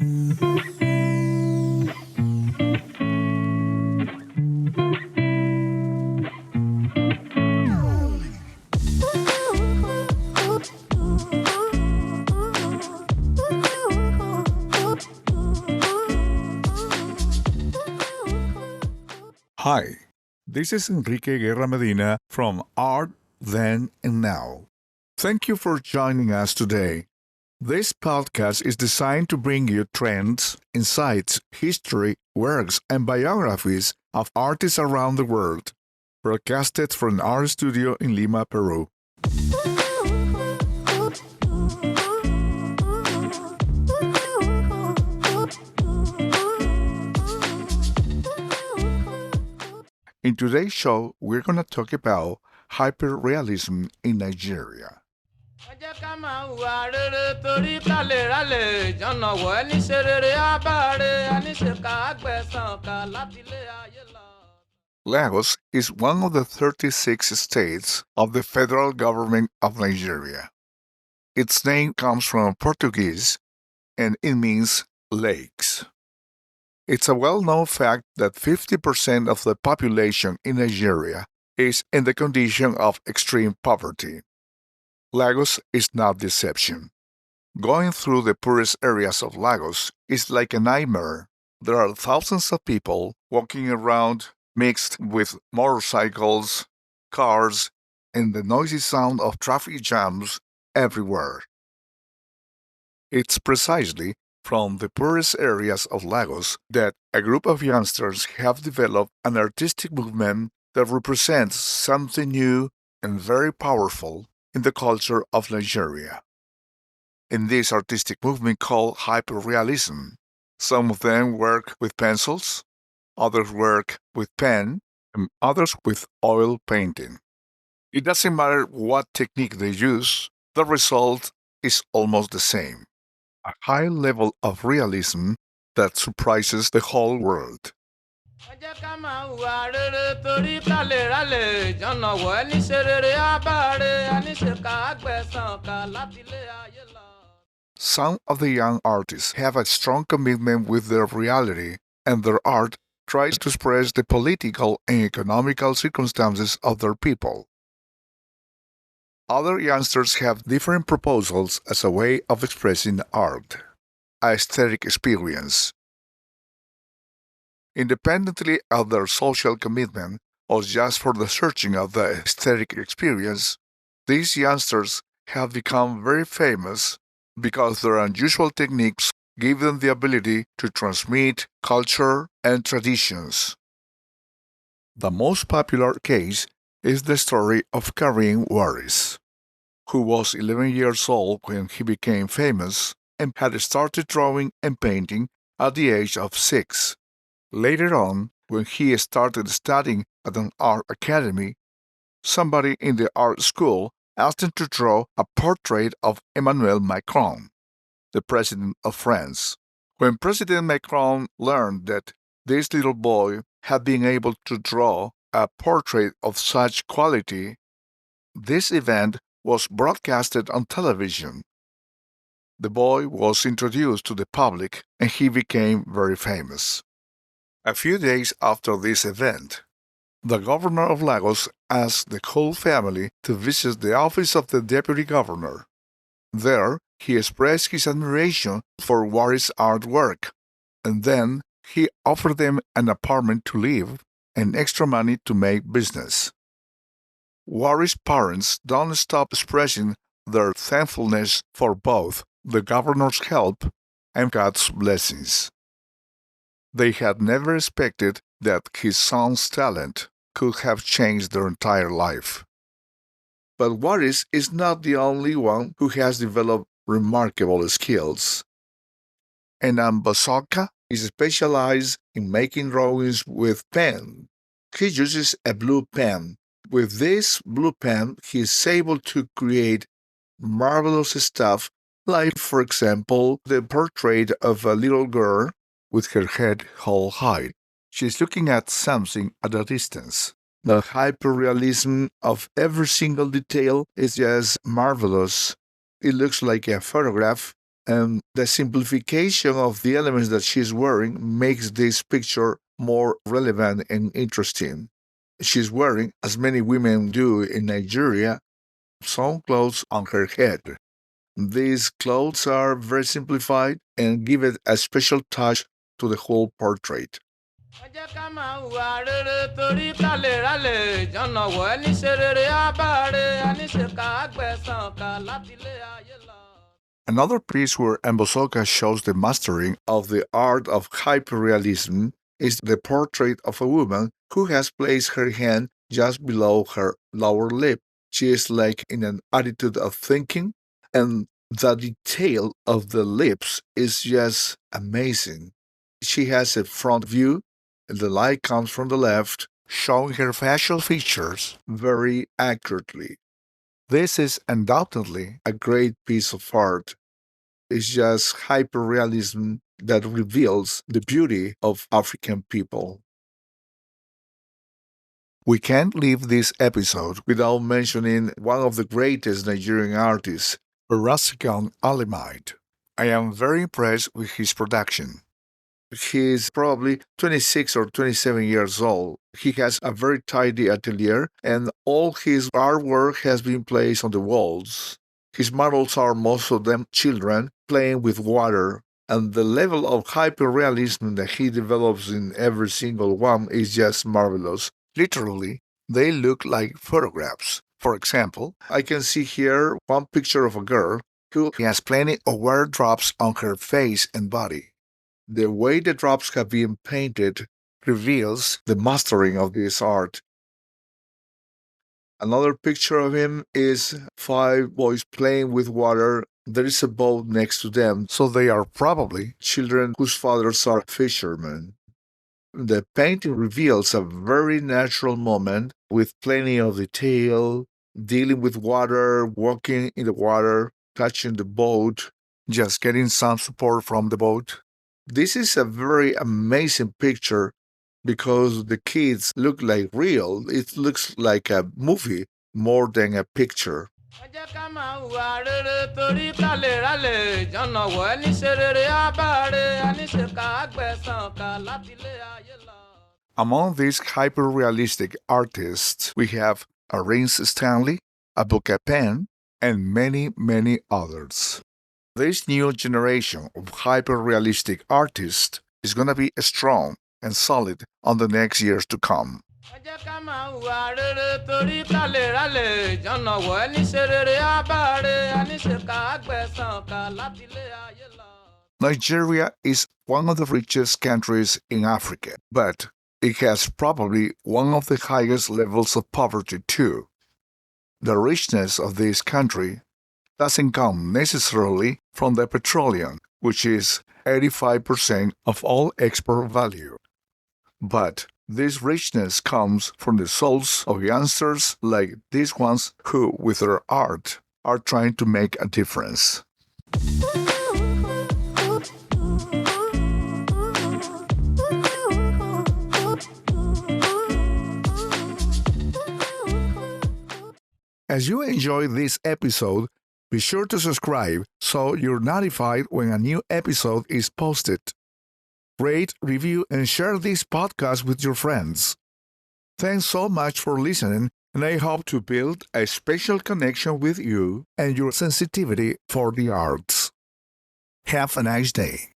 Hi, this is Enrique Guerra Medina from Art Then and Now. Thank you for joining us today. This podcast is designed to bring you trends, insights, history, works, and biographies of artists around the world, broadcasted from our studio in Lima, Peru. In today's show, we're going to talk about hyperrealism in Nigeria. Lagos is one of the 36 states of the federal government of Nigeria. Its name comes from Portuguese and it means lakes. It's a well-known fact that 50% of the population in Nigeria is in the condition of extreme poverty. Lagos is not the exception. Going through the poorest areas of Lagos is like a nightmare. There are thousands of people walking around mixed with motorcycles, cars, and the noisy sound of traffic jams everywhere. It's precisely from the poorest areas of Lagos that a group of youngsters have developed an artistic movement that represents something new and very powerful in the culture of Nigeria. In this artistic movement called hyperrealism, some of them work with pencils, others work with pen, and others with oil painting. It doesn't matter what technique they use, the result is almost the same. A high level of realism that surprises the whole world. Some of the young artists have a strong commitment with their reality, and their art tries to express the political and economical circumstances of their people. Other youngsters have different proposals as a way of expressing art, a aesthetic experience. Independently of their social commitment, or just for the searching of the aesthetic experience, these youngsters have become very famous because their unusual techniques give them the ability to transmit culture and traditions. The most popular case is the story of Karim Waris, who was 11 years old when he became famous and had started drawing and painting at the age of 6. Later on, when he started studying at an art academy, somebody in the art school asked him to draw a portrait of Emmanuel Macron, the president of France. When President Macron learned that this little boy had been able to draw a portrait of such quality, this event was broadcasted on television. The boy was introduced to the public and he became very famous. A few days after this event, the governor of Lagos asked the whole family to visit the office of the deputy governor. There, he expressed his admiration for Waris' artwork, and then he offered them an apartment to live and extra money to make business. Waris' parents don't stop expressing their thankfulness for both the governor's help and God's blessings. They had never expected that his son's talent could have changed their entire life. But Waris is not the only one who has developed remarkable skills. Enan Bosoka is specialized in making drawings with pen. He uses a blue pen. With this blue pen, he is able to create marvelous stuff, like, for example, the portrait of a little girl with her head held high. She's looking at something at a distance. The hyperrealism of every single detail is just marvelous. It looks like a photograph, And the simplification of the elements that she's wearing makes this picture more relevant and interesting. She's wearing, as many women do in Nigeria, some clothes on her head. These clothes are very simplified and give it a special touch to the whole portrait. Another piece where Mbosoka shows the mastering of the art of hyperrealism is the portrait of a woman who has placed her hand just below her lower lip. She is like in an attitude of thinking, and the detail of the lips is just amazing. She has a front view, and the light comes from the left, showing her facial features very accurately. This is undoubtedly a great piece of art. It's just hyperrealism that reveals the beauty of African people. We can't leave this episode without mentioning one of the greatest Nigerian artists, Rasak Alimeide. I am very impressed with his production. He's probably 26 or 27 years old. He has a very tidy atelier, and all his artwork has been placed on the walls. His models are most of them children playing with water, and the level of hyperrealism that he develops in every single one is just marvelous. Literally, they look like photographs. For example, I can see here one picture of a girl who has plenty of water drops on her face and body. The way the drops have been painted reveals the mastering of this art. Another picture of him is five boys playing with water. There is a boat next to them, so they are probably children whose fathers are fishermen. The painting reveals a very natural moment with plenty of detail, dealing with water, walking in the water, touching the boat, just getting some support from the boat. This is a very amazing picture because the kids look like real. It looks like a movie more than a picture. Among these hyper-realistic artists, we have Arinze Stanley, Abuka Pen, and many, many others. This new generation of hyper-realistic artists is going to be strong and solid on the next years to come. Nigeria is one of the richest countries in Africa, but it has probably one of the highest levels of poverty too. The richness of this country doesn't come necessarily from the petroleum, which is 85% of all export value. But this richness comes from the souls of youngsters like these ones who, with their art, are trying to make a difference. As you enjoy this episode, be sure to subscribe so you're notified when a new episode is posted. Rate, review, and share this podcast with your friends. Thanks so much for listening, and I hope to build a special connection with you and your sensitivity for the arts. Have a nice day.